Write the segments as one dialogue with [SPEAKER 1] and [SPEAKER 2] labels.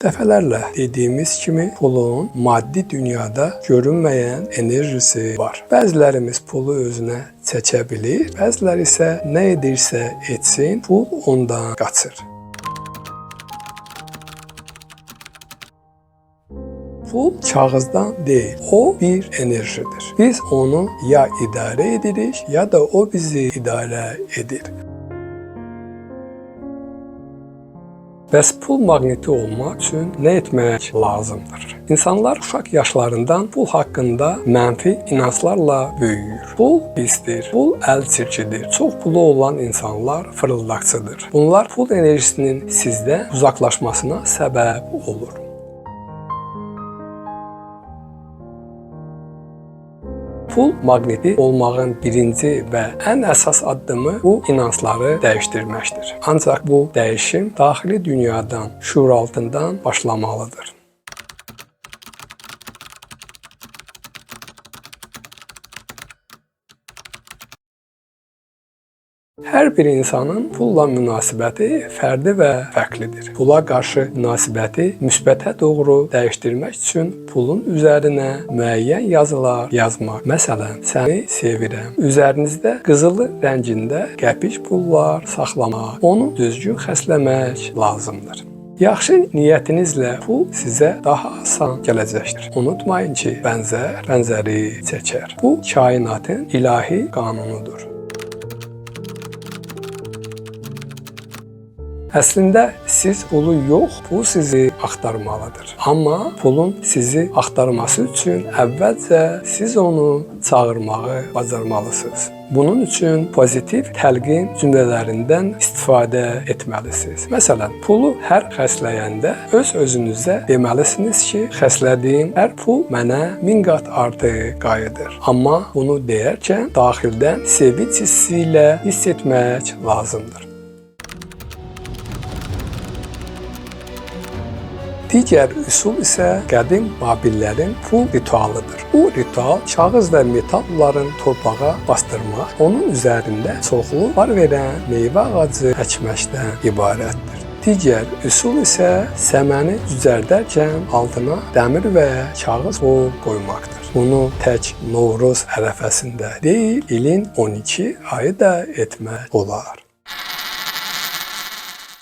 [SPEAKER 1] Dəfələrlə dediyimiz kimi pulun maddi dünyada görünməyən enerjisi var. Bəzilərimiz pulu özünə çəkə bilir, bəziləri isə nə edirsə etsin, pul ondan qaçır. Pul kağızdan deyil, o bir enerjidir. Biz onu ya idarə edirik, ya da o bizi idarə edir. Bəs pul maqniti olmaq üçün nə etmək lazımdır? İnsanlar uşaq yaşlarından pul haqqında mənfi inanclarla böyüyür. Pul pisdir, pul əl çirkidir. Çox pulu olan insanlar fırıldaqçıdır. Bunlar pul enerjisinin sizdən uzaqlaşmasına səbəb olur. Pul maqniti olmağın birinci və ən əsas addımı bu inancları dəyişdirməkdir. Ancaq bu dəyişim daxili dünyadan, şuur altından başlamalıdır. Hər bir insanın pulla münasibəti fərdi və fərqlidir. Pula qarşı münasibəti müsbətə doğru dəyişdirmək üçün pulun üzərinə müəyyən yazılar yazmaq. Məsələn, səni sevirəm. Üzərinizdə qızılı rəngində qəpik pullar saxlamaq, onu düzgün xərcləmək lazımdır. Yaxşı niyyətinizlə pul sizə daha asan gələcəkdir. Unutmayın ki, bənzər bənzəri çəkər. Bu, kainatın ilahi qanunudur. Əslində siz pulu yox, pul sizi axtarmalıdır. Amma pulun sizi axtarması üçün əvvəlcə siz onu çağırmağı bacarmalısınız. Bunun üçün pozitiv təlqin cümlələrindən istifadə etməlisiniz. Məsələn, pulu hər xərcləyəndə öz-özünüzə deməlisiniz ki, xərclədiyim hər pul mənə 1000 qat artıq qayıdır. Amma bunu deyərkən daxildən sevinç hissi ilə hiss etmək lazımdır. Digər üsul isə qədim Babillərin pul ritualıdır. Bu ritual kağız və metalların torpağa bastırmaq, onun üzərində çoxlu var verən meyvə ağacı əkməkdən ibarətdir. Digər üsul isə səməni düzəldərkən altına dəmir və kağız qoymaqdır. Bunu tək Novruz ərəfəsində deyil, ilin 12 ayı da etmək olar.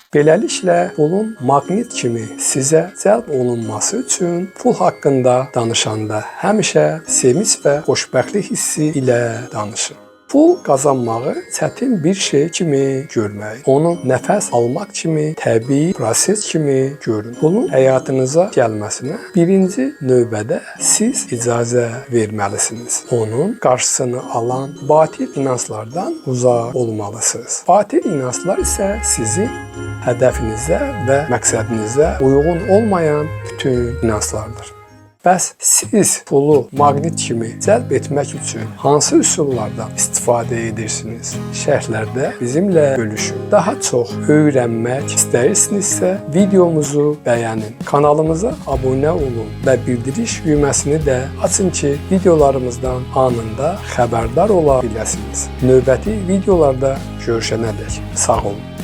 [SPEAKER 1] Beləliklə, pulun maqnit kimi sizə cəlb olunması üçün pul haqqında danışanda həmişə sevinç və xoşbəxtlik hissi ilə danışın. Pul qazanmağı çətin bir şey kimi görməyin. Onu nəfəs almaq kimi, təbii proses kimi görün. Pulun həyatınıza gəlməsinə birinci növbədə siz icazə verməlisiniz. Onun qarşısını alan batil inanclardan uzaq olmalısınız. Batil inanclar isə sizin hədəfinizə və məqsədinizə uyğun olmayan bütün inanclardır. Bəs siz pulu maqnit kimi cəlb etmək üçün hansı üsullardan istifadə edirsiniz? Şərhlərdə bizimlə bölüşün. Daha çox öyrənmək istəyirsinizsə videomuzu bəyənin. Kanalımıza abunə olun və bildiriş düyməsini də açın ki, videolarımızdan anında xəbərdar ola biləsiniz. Növbəti videolarda görüşənədək sağ olun.